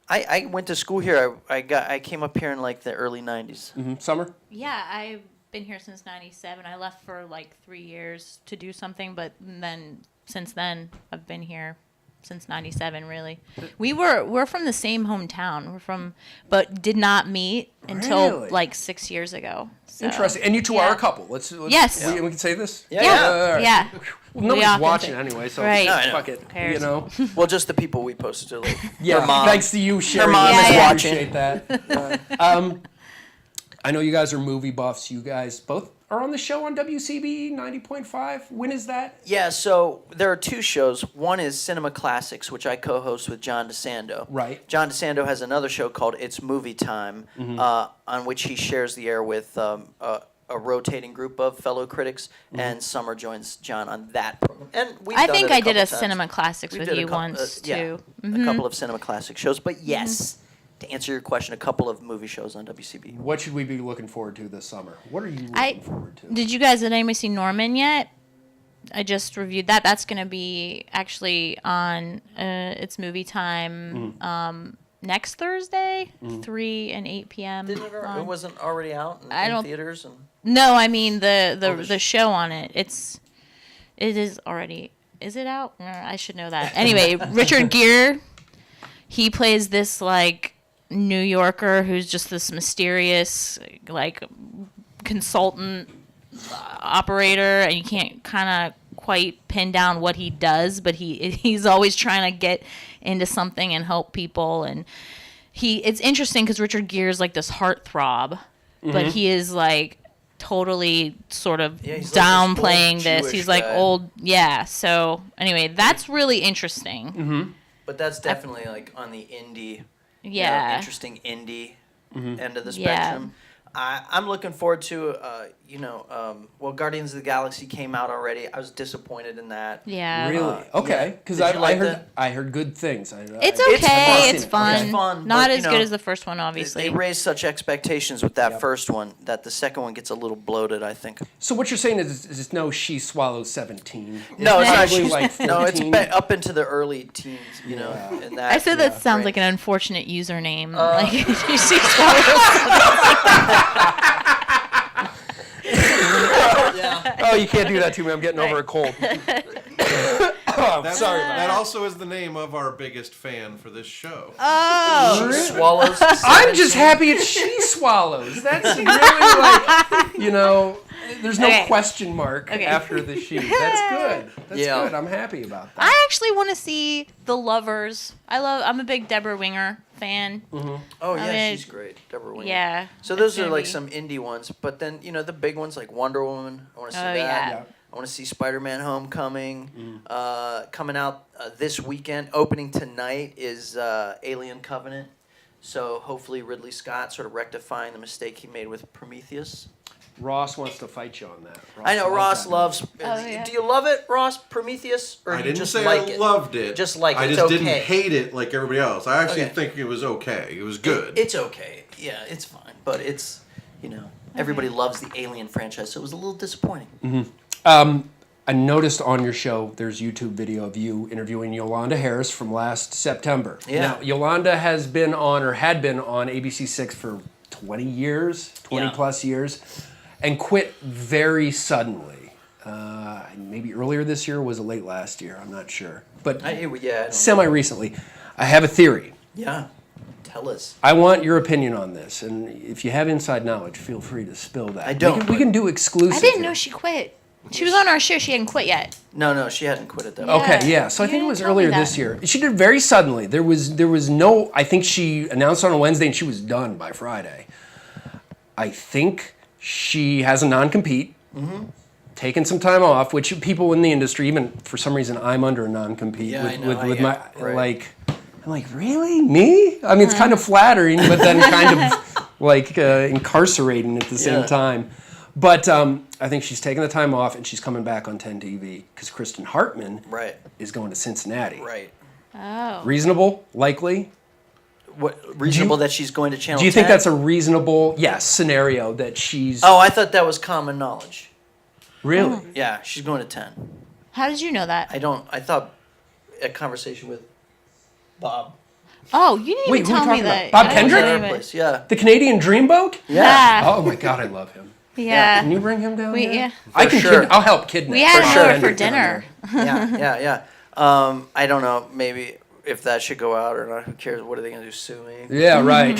[SPEAKER 4] I went to school here. I came up here in like the early '90s.
[SPEAKER 1] Summer?
[SPEAKER 9] Yeah, I've been here since '97. I left for like 3 years to do something, but then since then I've been here since '97. Really, we're from the same hometown. We're from, but did not meet until
[SPEAKER 1] Really?
[SPEAKER 9] like 6 years ago. So,
[SPEAKER 1] Interesting. And you two
[SPEAKER 9] yeah.
[SPEAKER 1] are a couple. Let's
[SPEAKER 9] Yes.
[SPEAKER 1] we can say this?
[SPEAKER 4] Yeah.
[SPEAKER 9] Yeah, yeah.
[SPEAKER 1] Well, nobody's
[SPEAKER 9] often
[SPEAKER 1] watching
[SPEAKER 9] say-
[SPEAKER 1] anyway, so
[SPEAKER 9] Right.
[SPEAKER 4] No, I know.
[SPEAKER 1] fuck it.
[SPEAKER 9] cares?
[SPEAKER 1] You know?
[SPEAKER 4] Well, just the people we posted to. Like,
[SPEAKER 1] Yeah,
[SPEAKER 4] her mom.
[SPEAKER 1] thanks to you, Sherry.
[SPEAKER 4] mom
[SPEAKER 9] is
[SPEAKER 1] I
[SPEAKER 4] watching.
[SPEAKER 1] appreciate that. I know you guys are movie buffs. You guys both are on the show on WCB 90.5. When is that?
[SPEAKER 4] Yeah, so there are two shows. One is Cinema Classics, which I co-host with John DeSando.
[SPEAKER 1] Right.
[SPEAKER 4] John DeSando has another show called It's Movie Time, on which he shares the air with a rotating group of fellow critics, and Summer joins John on that program. And we've
[SPEAKER 9] I
[SPEAKER 4] done
[SPEAKER 9] think
[SPEAKER 4] it a
[SPEAKER 9] I did
[SPEAKER 4] couple
[SPEAKER 9] a
[SPEAKER 4] times.
[SPEAKER 9] Cinema Classics
[SPEAKER 4] We
[SPEAKER 9] with
[SPEAKER 4] did a
[SPEAKER 9] you
[SPEAKER 4] couple-
[SPEAKER 9] once
[SPEAKER 4] yeah,
[SPEAKER 9] too.
[SPEAKER 4] a couple of Cinema Classic shows. But yes, to answer your question, a couple of movie shows on WCB.
[SPEAKER 1] What should we be looking forward to this summer? What are you looking forward to?
[SPEAKER 9] Did you guys, did anybody see Norman yet? I just reviewed that. That's going to be actually on it's movie time next Thursday, 3 and 8 p.m.
[SPEAKER 4] It wasn't already out in,
[SPEAKER 9] I don't-
[SPEAKER 4] theaters? And
[SPEAKER 9] No, I mean the show on it. It is already. Is it out? I should know that. Anyway, Richard Gere, he plays this like New Yorker who's just this mysterious like consultant operator, and you can't kind of quite pin down what he does, but he's always trying to get into something and help people. And it's interesting because Richard Gere is like this heartthrob, but he is like totally sort of
[SPEAKER 4] he's like this
[SPEAKER 9] downplaying
[SPEAKER 4] old
[SPEAKER 9] this.
[SPEAKER 4] Jewish
[SPEAKER 9] He's like
[SPEAKER 4] guy.
[SPEAKER 9] old, yeah. So anyway, that's really interesting.
[SPEAKER 4] But that's definitely like on the indie,
[SPEAKER 9] Yeah.
[SPEAKER 4] interesting indie end of the
[SPEAKER 9] Yeah.
[SPEAKER 4] spectrum. I'm looking forward to, well, Guardians of the Galaxy came out already. I was disappointed in that.
[SPEAKER 9] Yeah.
[SPEAKER 1] Really? Okay. Because
[SPEAKER 4] Did you like
[SPEAKER 1] I heard good things.
[SPEAKER 9] It's
[SPEAKER 4] It's
[SPEAKER 9] okay.
[SPEAKER 4] fun.
[SPEAKER 9] It's fun.
[SPEAKER 4] It's fun,
[SPEAKER 9] Not
[SPEAKER 4] but,
[SPEAKER 9] as
[SPEAKER 4] you know,
[SPEAKER 9] good as the first one, obviously.
[SPEAKER 4] They raised such expectations with that
[SPEAKER 1] Yep.
[SPEAKER 4] first one that the second one gets a little bloated, I think.
[SPEAKER 1] So what you're saying is no, she swallows 17.
[SPEAKER 4] No, it's not.
[SPEAKER 1] probably
[SPEAKER 4] She's,
[SPEAKER 1] like 14.
[SPEAKER 4] no, it's up into the early teens, in that.
[SPEAKER 9] I said that sounds
[SPEAKER 4] range.
[SPEAKER 9] like an unfortunate username. Like she swallows.
[SPEAKER 1] Oh, you can't do that to me. I'm getting over a cold. Sorry.
[SPEAKER 2] That also is the name of our biggest fan for this show.
[SPEAKER 9] Oh.
[SPEAKER 4] She swallows.
[SPEAKER 1] I'm just happy it's she swallows. That's really like, there's no
[SPEAKER 9] Okay.
[SPEAKER 1] question mark
[SPEAKER 9] Okay.
[SPEAKER 1] after the she. That's good. That's
[SPEAKER 4] Yeah.
[SPEAKER 1] good. I'm happy about that.
[SPEAKER 9] I actually want to see The Lovers. I'm a big Deborah Winger fan.
[SPEAKER 4] Oh yeah,
[SPEAKER 9] mean,
[SPEAKER 4] she's great, Deborah Winger.
[SPEAKER 9] Yeah.
[SPEAKER 4] So those
[SPEAKER 9] it's
[SPEAKER 4] are
[SPEAKER 9] gonna
[SPEAKER 4] like
[SPEAKER 9] be-
[SPEAKER 4] some indie ones, but then the big ones like Wonder Woman. I want to see
[SPEAKER 9] Oh,
[SPEAKER 4] that.
[SPEAKER 9] yeah.
[SPEAKER 4] I want to see Spider-Man: Homecoming. Coming out this weekend. Opening tonight is Alien Covenant. So hopefully Ridley Scott sort of rectifying the mistake he made with Prometheus.
[SPEAKER 1] Ross wants to fight you on that.
[SPEAKER 4] I know Ross
[SPEAKER 1] loves
[SPEAKER 4] loves.
[SPEAKER 9] Oh, yeah.
[SPEAKER 4] Do you love it, Ross? Prometheus, or
[SPEAKER 2] I
[SPEAKER 4] you
[SPEAKER 2] didn't
[SPEAKER 4] just
[SPEAKER 2] say
[SPEAKER 4] like
[SPEAKER 2] I
[SPEAKER 4] it?
[SPEAKER 2] loved it.
[SPEAKER 4] Just like
[SPEAKER 2] I
[SPEAKER 4] it's
[SPEAKER 2] just
[SPEAKER 4] okay.
[SPEAKER 2] didn't hate it like everybody else. I actually
[SPEAKER 4] Okay.
[SPEAKER 2] think it was okay. It was good.
[SPEAKER 4] It's okay. Yeah, it's fine. But it's, everybody loves the Alien franchise, so it was a little disappointing.
[SPEAKER 1] I noticed on your show there's YouTube video of you interviewing Yolanda Harris from last September.
[SPEAKER 4] Yeah.
[SPEAKER 1] Now, Yolanda had been on ABC6 for 20 years, 20
[SPEAKER 4] Yeah.
[SPEAKER 1] plus years, and quit very suddenly. Maybe earlier this year, or was it late last year? I'm not sure. But
[SPEAKER 4] I don't know.
[SPEAKER 1] semi-recently. I have a theory.
[SPEAKER 4] Yeah. Tell us.
[SPEAKER 1] I want your opinion on this, and if you have inside knowledge, feel free to spill that.
[SPEAKER 4] I don't,
[SPEAKER 1] We can do exclusive.
[SPEAKER 9] I didn't
[SPEAKER 1] here.
[SPEAKER 9] know she quit. She was on our show. She hadn't quit yet.
[SPEAKER 4] No, she hadn't quit at that
[SPEAKER 9] Yeah.
[SPEAKER 4] point.
[SPEAKER 1] Okay, yeah. So I
[SPEAKER 9] You
[SPEAKER 1] think it
[SPEAKER 9] didn't
[SPEAKER 1] was
[SPEAKER 9] tell me
[SPEAKER 1] earlier
[SPEAKER 9] that.
[SPEAKER 1] this year. She did very suddenly. There was no. I think she announced on a Wednesday and she was done by Friday. I think she has a non-compete. Taken some time off, which people in the industry, even for some reason, I'm under a non-compete
[SPEAKER 4] Yeah, I know,
[SPEAKER 1] with
[SPEAKER 4] yeah,
[SPEAKER 1] my
[SPEAKER 4] right.
[SPEAKER 1] like. I'm like, really? Me? I mean, it's kind of flattering, but then kind of like incarcerating at the same
[SPEAKER 4] Yeah.
[SPEAKER 1] time. But I think she's taking the time off and she's coming back on 10 TV because Kristen Hartman
[SPEAKER 4] Right.
[SPEAKER 1] is going to Cincinnati.
[SPEAKER 4] Right.
[SPEAKER 9] Oh.
[SPEAKER 1] Reasonable? Likely?
[SPEAKER 4] What reasonable that she's going to Channel 10?
[SPEAKER 1] Do you think that's a reasonable, scenario that she's...
[SPEAKER 4] Oh, I thought that was common knowledge.
[SPEAKER 1] Really?
[SPEAKER 4] Yeah, she's going to 10.
[SPEAKER 9] How did you know that?
[SPEAKER 4] I thought a conversation with Bob.
[SPEAKER 9] Oh, you didn't
[SPEAKER 1] Wait,
[SPEAKER 9] even
[SPEAKER 1] who are
[SPEAKER 9] tell
[SPEAKER 1] you
[SPEAKER 9] me
[SPEAKER 1] talking
[SPEAKER 9] that.
[SPEAKER 1] about? Bob
[SPEAKER 9] I didn't
[SPEAKER 1] Kendrick?
[SPEAKER 9] believe it.
[SPEAKER 4] Place, yeah.
[SPEAKER 1] The Canadian Dreamboat?
[SPEAKER 9] Yeah.
[SPEAKER 1] Oh my God, I love him.
[SPEAKER 9] Yeah.
[SPEAKER 1] Can you bring him down
[SPEAKER 9] We-
[SPEAKER 1] here?
[SPEAKER 9] yeah.
[SPEAKER 1] I can
[SPEAKER 4] sure.
[SPEAKER 1] I'll help kidnap.
[SPEAKER 9] We had
[SPEAKER 4] For
[SPEAKER 9] him
[SPEAKER 4] sure.
[SPEAKER 9] over for
[SPEAKER 1] Kendrick down
[SPEAKER 9] dinner.
[SPEAKER 4] Yeah. I don't know. Maybe if that should go out or not. Who cares? What are they going to do? Sue me?
[SPEAKER 1] there. Yeah, right.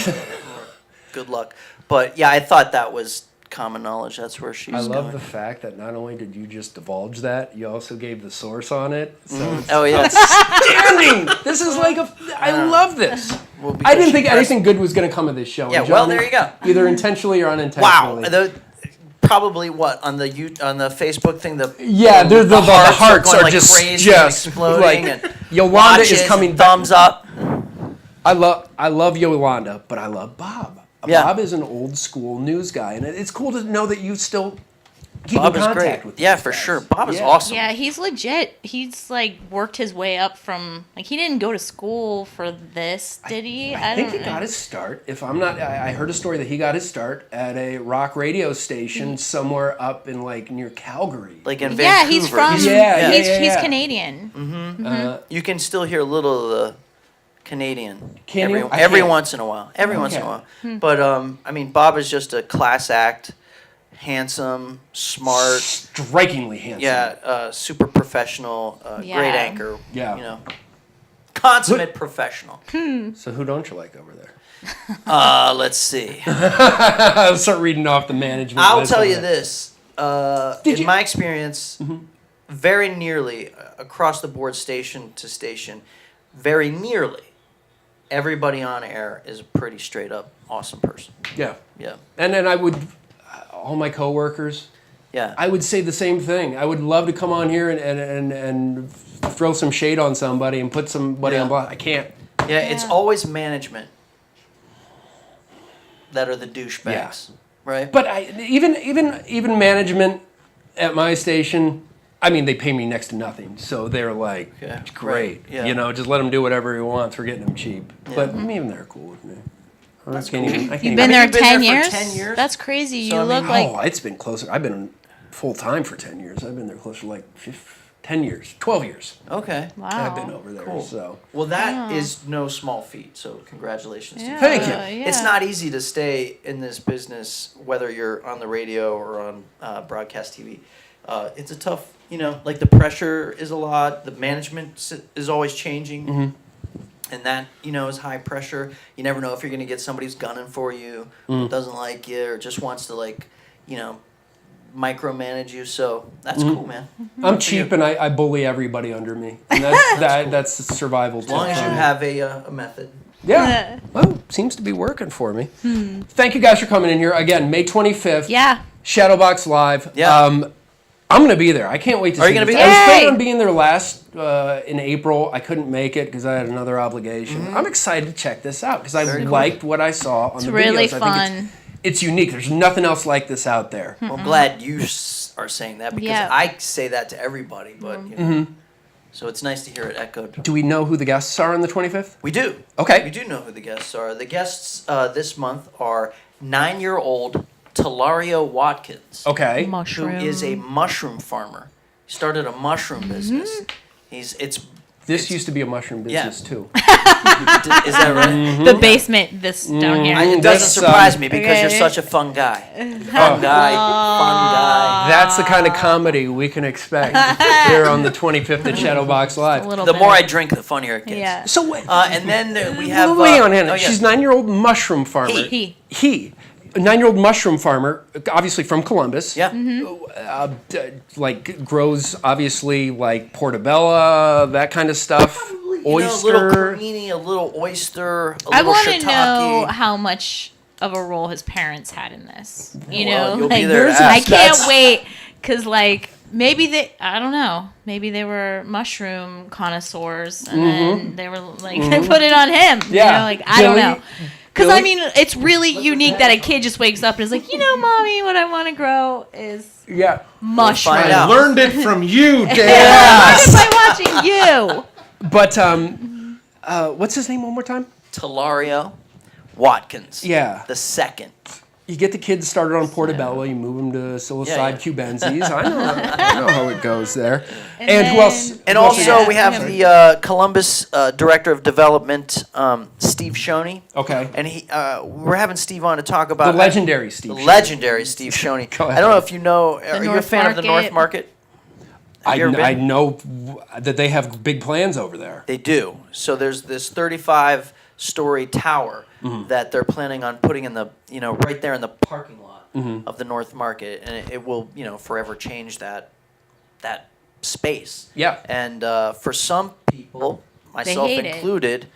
[SPEAKER 4] Good luck. But yeah, I thought that was common knowledge. That's where she's
[SPEAKER 1] I love
[SPEAKER 4] going.
[SPEAKER 1] the fact that not only did you just divulge that, you also gave the source on it. So it's
[SPEAKER 4] Oh yeah.
[SPEAKER 1] outstanding. This is like I love this.
[SPEAKER 4] Well,
[SPEAKER 1] I didn't
[SPEAKER 4] because
[SPEAKER 1] think
[SPEAKER 4] she
[SPEAKER 1] anything good was going to come of this show.
[SPEAKER 4] Yeah,
[SPEAKER 1] And
[SPEAKER 4] well,
[SPEAKER 1] Johnny,
[SPEAKER 4] there you go.
[SPEAKER 1] Either intentionally or
[SPEAKER 4] Wow.
[SPEAKER 1] unintentionally.
[SPEAKER 4] Probably what on the Facebook thing. The
[SPEAKER 1] hearts are
[SPEAKER 4] like
[SPEAKER 1] just
[SPEAKER 4] crazy and exploding.
[SPEAKER 1] like
[SPEAKER 4] and
[SPEAKER 1] Yolanda is
[SPEAKER 4] watches
[SPEAKER 1] coming
[SPEAKER 4] and
[SPEAKER 1] back.
[SPEAKER 4] thumbs up.
[SPEAKER 1] I love Yolanda, but I love Bob.
[SPEAKER 4] Yeah.
[SPEAKER 1] Bob is an old school news guy, and it's cool to know that you still keep
[SPEAKER 4] Bob
[SPEAKER 1] in
[SPEAKER 4] is
[SPEAKER 1] contact
[SPEAKER 4] great.
[SPEAKER 1] with.
[SPEAKER 4] Yeah,
[SPEAKER 1] these
[SPEAKER 4] for
[SPEAKER 1] guys.
[SPEAKER 4] sure. Bob is
[SPEAKER 1] Yeah.
[SPEAKER 4] awesome.
[SPEAKER 9] Yeah, he's legit. He's like worked his way up from like he didn't go to school for this, did he?
[SPEAKER 1] I think he
[SPEAKER 9] don't know.
[SPEAKER 1] got his start. If I'm not, I heard a story that he got his start at a rock radio station somewhere up in like near Calgary.
[SPEAKER 4] Like in
[SPEAKER 9] Yeah,
[SPEAKER 4] Vancouver.
[SPEAKER 9] he's from.
[SPEAKER 1] Yeah,
[SPEAKER 9] he's
[SPEAKER 1] yeah.
[SPEAKER 9] Canadian.
[SPEAKER 4] You can still hear a little of the Canadian
[SPEAKER 1] Can you? I
[SPEAKER 4] every
[SPEAKER 1] can't.
[SPEAKER 4] once in a while. Every once in a
[SPEAKER 1] Okay.
[SPEAKER 4] while. But I mean, Bob is just a class act, handsome, smart.
[SPEAKER 1] Strikingly handsome.
[SPEAKER 4] Yeah, super professional,
[SPEAKER 9] Yeah.
[SPEAKER 4] great anchor.
[SPEAKER 1] Yeah.
[SPEAKER 4] You know, consummate professional.
[SPEAKER 1] So who don't you like over there?
[SPEAKER 4] Let's see.
[SPEAKER 1] I'll start reading off the management.
[SPEAKER 4] I'll
[SPEAKER 1] list
[SPEAKER 4] tell
[SPEAKER 1] over
[SPEAKER 4] you
[SPEAKER 1] there.
[SPEAKER 4] this.
[SPEAKER 1] Did
[SPEAKER 4] In
[SPEAKER 1] you-
[SPEAKER 4] my experience, very nearly across the board, station to station, very nearly everybody on air is a pretty straight up awesome person.
[SPEAKER 1] Yeah.
[SPEAKER 4] Yeah.
[SPEAKER 1] And then I would, all my coworkers,
[SPEAKER 4] Yeah.
[SPEAKER 1] I would say the same thing. I would love to come on here and throw some shade on somebody and put somebody
[SPEAKER 4] Yeah.
[SPEAKER 1] on blast. I can't.
[SPEAKER 4] Yeah, it's always management that are the douchebags, right?
[SPEAKER 1] But even management at my station, I mean, they pay me next to nothing. So they're like,
[SPEAKER 4] Yeah,
[SPEAKER 1] great.
[SPEAKER 4] right, yeah.
[SPEAKER 1] You know, just let him do whatever he wants. We're getting him cheap. But even they're cool with me. I can't even. I can't
[SPEAKER 9] You've
[SPEAKER 1] even-
[SPEAKER 9] been there
[SPEAKER 4] you've been
[SPEAKER 9] 10
[SPEAKER 4] there
[SPEAKER 9] years?
[SPEAKER 4] for 10 years?
[SPEAKER 9] That's crazy.
[SPEAKER 4] So,
[SPEAKER 9] You
[SPEAKER 4] I
[SPEAKER 9] look
[SPEAKER 4] mean-
[SPEAKER 9] like
[SPEAKER 1] Oh, it's been closer. I've been full time for 10 years. I've been there closer to like 10 years, 12 years.
[SPEAKER 4] Okay.
[SPEAKER 9] wow.
[SPEAKER 1] I've been over there.
[SPEAKER 4] Cool.
[SPEAKER 1] So
[SPEAKER 4] Well, that is no small feat. So congratulations to you.
[SPEAKER 1] Thank you.
[SPEAKER 9] Yeah.
[SPEAKER 4] It's not easy to stay in this business, whether you're on the radio or on broadcast TV. It's a tough, like the pressure is a lot. The management is always changing. And that, is high pressure. You never know if you're going to get somebody who's gunning for you, who doesn't like you, or just wants to, micromanage you. So that's cool, man.
[SPEAKER 1] I'm cheap and I bully everybody under me. And that's the survival
[SPEAKER 4] As long as you have a method.
[SPEAKER 1] Yeah. Well, seems to be working for me. Thank you guys for coming in here. Again, May 25th.
[SPEAKER 9] Yeah.
[SPEAKER 1] Shadowbox Live.
[SPEAKER 4] Yeah.
[SPEAKER 1] I'm going to be there. I can't wait to
[SPEAKER 4] Are
[SPEAKER 1] see
[SPEAKER 4] you gonna
[SPEAKER 1] this.
[SPEAKER 4] be
[SPEAKER 1] I was
[SPEAKER 9] there?
[SPEAKER 1] planning on
[SPEAKER 9] Yay!
[SPEAKER 1] being there last in April. I couldn't make it because I had another obligation. I'm excited to check this out because I liked what I saw on
[SPEAKER 9] It's
[SPEAKER 1] the
[SPEAKER 9] really
[SPEAKER 1] videos. I think
[SPEAKER 9] fun.
[SPEAKER 1] it's unique. There's nothing else like this out there.
[SPEAKER 4] Well, I'm glad you are saying that because
[SPEAKER 9] Yeah.
[SPEAKER 4] I say that to everybody, but so it's nice to hear it echoed.
[SPEAKER 1] Do we know who the guests are on the 25th?
[SPEAKER 4] We do.
[SPEAKER 1] Okay.
[SPEAKER 4] We do know who the guests are. The guests this month are 9-year-old Talario Watkins,
[SPEAKER 1] Okay.
[SPEAKER 4] who
[SPEAKER 9] Mushroom.
[SPEAKER 4] is a mushroom farmer. He started a mushroom business.
[SPEAKER 1] This used to be a mushroom business too.
[SPEAKER 4] Is that right?
[SPEAKER 9] The basement, this down here.
[SPEAKER 4] It doesn't
[SPEAKER 1] This,
[SPEAKER 4] surprise me because you're
[SPEAKER 9] okay.
[SPEAKER 4] such a fun guy. Fun guy.
[SPEAKER 1] That's the kind of comedy we can expect here on the 25th at Shadowbox
[SPEAKER 9] A
[SPEAKER 1] Live.
[SPEAKER 9] little
[SPEAKER 4] The
[SPEAKER 9] bit.
[SPEAKER 4] more I drink, the funnier it gets.
[SPEAKER 9] Yeah.
[SPEAKER 1] So wait,
[SPEAKER 4] And then we have.
[SPEAKER 1] wait on Hannah.
[SPEAKER 4] oh, yeah.
[SPEAKER 1] She's a 9-year-old mushroom farmer.
[SPEAKER 9] He.
[SPEAKER 1] A 9-year-old mushroom farmer, obviously from Columbus.
[SPEAKER 4] Yeah.
[SPEAKER 1] Grows obviously like portobello, that kind of stuff.
[SPEAKER 4] A little
[SPEAKER 1] Oyster.
[SPEAKER 4] cremini, a little oyster, a
[SPEAKER 9] I
[SPEAKER 4] little
[SPEAKER 9] want to
[SPEAKER 4] shiitake.
[SPEAKER 9] know how much of a role his parents had in this. You
[SPEAKER 4] Well,
[SPEAKER 9] know,
[SPEAKER 4] you'll be
[SPEAKER 9] like
[SPEAKER 4] there to
[SPEAKER 9] I
[SPEAKER 4] ask.
[SPEAKER 9] can't
[SPEAKER 1] That's-
[SPEAKER 9] wait because maybe I don't know, maybe they were mushroom connoisseurs and then they were like they put it on him.
[SPEAKER 1] Yeah.
[SPEAKER 9] I don't
[SPEAKER 1] Billy-
[SPEAKER 9] know. Because I
[SPEAKER 1] Billy-
[SPEAKER 9] mean, it's really unique that a kid just wakes up and is like, mommy, what I want to grow is
[SPEAKER 1] Yeah.
[SPEAKER 9] mushroom.
[SPEAKER 4] find
[SPEAKER 2] I
[SPEAKER 4] out.
[SPEAKER 2] learned it from you, Dan.
[SPEAKER 9] Just by watching you.
[SPEAKER 1] But what's his name one more time?
[SPEAKER 4] Talario Watkins.
[SPEAKER 1] Yeah.
[SPEAKER 4] The second.
[SPEAKER 1] You get the kids started on portobello, you move them to psilocybin
[SPEAKER 4] Yeah.
[SPEAKER 1] cubenzes. I know how it goes there. And who else?
[SPEAKER 4] And
[SPEAKER 1] who else
[SPEAKER 4] also
[SPEAKER 1] is-
[SPEAKER 4] we have the Columbus Director of Development, Steve Shoney.
[SPEAKER 1] Okay.
[SPEAKER 4] And we're having Steve on to talk about
[SPEAKER 1] The legendary Steve.
[SPEAKER 4] The legendary Steve Shoney.
[SPEAKER 1] Go ahead.
[SPEAKER 4] I don't know if you know. Are you a
[SPEAKER 9] North
[SPEAKER 4] fan of the North
[SPEAKER 9] Market.
[SPEAKER 4] Market? Have you ever been?
[SPEAKER 1] I know that they have big plans over there.
[SPEAKER 4] They do. So there's this 35-story tower that they're planning on putting in the, right there in the parking lot of the North Market, and it will, forever change that space.
[SPEAKER 1] Yeah.
[SPEAKER 4] And for some people, myself
[SPEAKER 9] hate it.
[SPEAKER 4] included,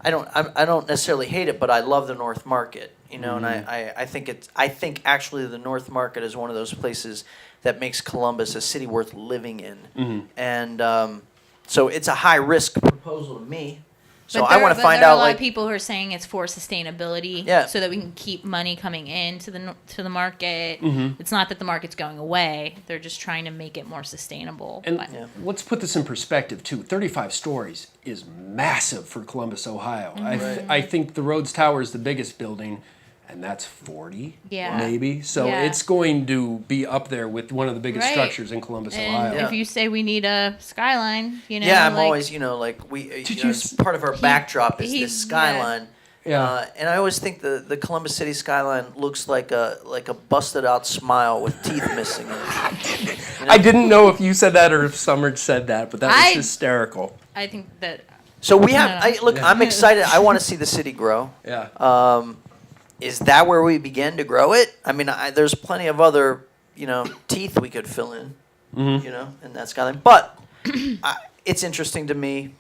[SPEAKER 4] I don't necessarily hate it, but I love the North Market. And I think actually the North Market is one of those places that makes Columbus a city worth living in. And so it's a high risk proposal to me. So
[SPEAKER 9] But
[SPEAKER 4] I want to find
[SPEAKER 9] there are
[SPEAKER 4] out
[SPEAKER 9] a lot
[SPEAKER 4] like
[SPEAKER 9] of people who are saying it's for sustainability,
[SPEAKER 4] Yeah.
[SPEAKER 9] so that we can keep money coming in to the market.
[SPEAKER 1] Mm-hmm.
[SPEAKER 9] It's not that the market's going away; they're just trying to make it more sustainable.
[SPEAKER 1] And
[SPEAKER 9] But-
[SPEAKER 1] let's put this in perspective too. 35 stories is massive for Columbus, Ohio. I think the Rhodes Tower is the biggest building, and that's 40,
[SPEAKER 9] Yeah.
[SPEAKER 1] maybe. So
[SPEAKER 9] Yeah.
[SPEAKER 1] it's going to be up there with one of the biggest
[SPEAKER 9] Right.
[SPEAKER 1] structures in Columbus,
[SPEAKER 9] And
[SPEAKER 1] Ohio.
[SPEAKER 9] if you say we need a skyline,
[SPEAKER 4] yeah, I'm
[SPEAKER 9] like,
[SPEAKER 4] always like it's part of our backdrop is this
[SPEAKER 9] he's-
[SPEAKER 4] skyline.
[SPEAKER 1] Yeah.
[SPEAKER 4] And I always think the Columbus City skyline looks like a busted out smile with teeth missing. In it.
[SPEAKER 1] I didn't know if you said that or if Summer said that, but that was
[SPEAKER 9] I-
[SPEAKER 1] hysterical.
[SPEAKER 9] I think that
[SPEAKER 4] So we have.
[SPEAKER 9] Yeah.
[SPEAKER 4] Look, I'm excited. I want to see the city grow.
[SPEAKER 1] Yeah.
[SPEAKER 4] Is that where we begin to grow it? I mean, there's plenty of other teeth we could fill in, in that skyline. But it's interesting to me.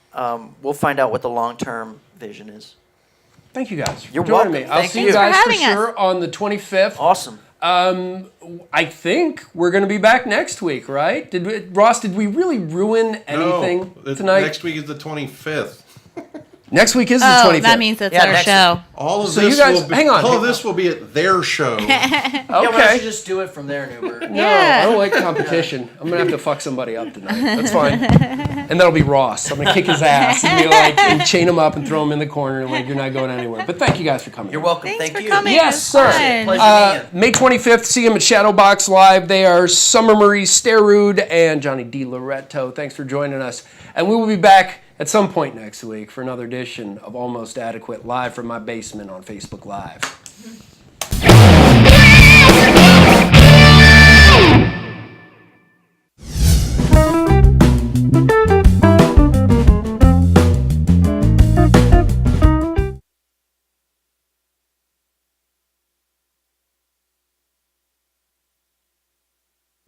[SPEAKER 4] We'll find out what the long-term vision is.
[SPEAKER 1] Thank you guys for
[SPEAKER 4] You're
[SPEAKER 1] joining
[SPEAKER 4] welcome.
[SPEAKER 1] me. I'll
[SPEAKER 4] Thank
[SPEAKER 1] see
[SPEAKER 4] you.
[SPEAKER 1] you guys
[SPEAKER 9] Thanks
[SPEAKER 1] for
[SPEAKER 9] for having
[SPEAKER 1] sure on the 25th.
[SPEAKER 4] Awesome.
[SPEAKER 1] I think we're going to be back next week, right? Ross, did we really ruin anything
[SPEAKER 2] No,
[SPEAKER 1] tonight?
[SPEAKER 2] next week is the 25th.
[SPEAKER 1] Next week is the
[SPEAKER 9] oh,
[SPEAKER 1] 25th.
[SPEAKER 9] that means that's
[SPEAKER 4] Yeah,
[SPEAKER 9] our
[SPEAKER 4] next
[SPEAKER 9] show.
[SPEAKER 2] All of
[SPEAKER 1] So
[SPEAKER 2] this
[SPEAKER 1] you guys-
[SPEAKER 2] will be,
[SPEAKER 1] hang on.
[SPEAKER 2] all of this will be at their show.
[SPEAKER 4] Yeah, why don't
[SPEAKER 1] Okay.
[SPEAKER 4] you just do it from there, Newbert?
[SPEAKER 1] No, I don't like competition. I'm gonna have to fuck somebody up tonight. That's fine. And that'll be Ross. I'm gonna kick his ass and be like, and chain him up and throw him in the corner like you're not going anywhere. But thank you guys for coming.
[SPEAKER 4] You're welcome.
[SPEAKER 9] Thanks
[SPEAKER 4] Thank
[SPEAKER 9] for
[SPEAKER 4] you.
[SPEAKER 9] coming.
[SPEAKER 1] Yes,
[SPEAKER 9] It was
[SPEAKER 1] sir.
[SPEAKER 9] fun.
[SPEAKER 4] Pleasure meeting you.
[SPEAKER 1] May 25th, see him at Shadowbox Live. They are Sommer Sterud and Johnny Diloretto. Thanks for joining us. And we will be back at some point next week for another edition of Almost Adequate live from my basement on Facebook Live.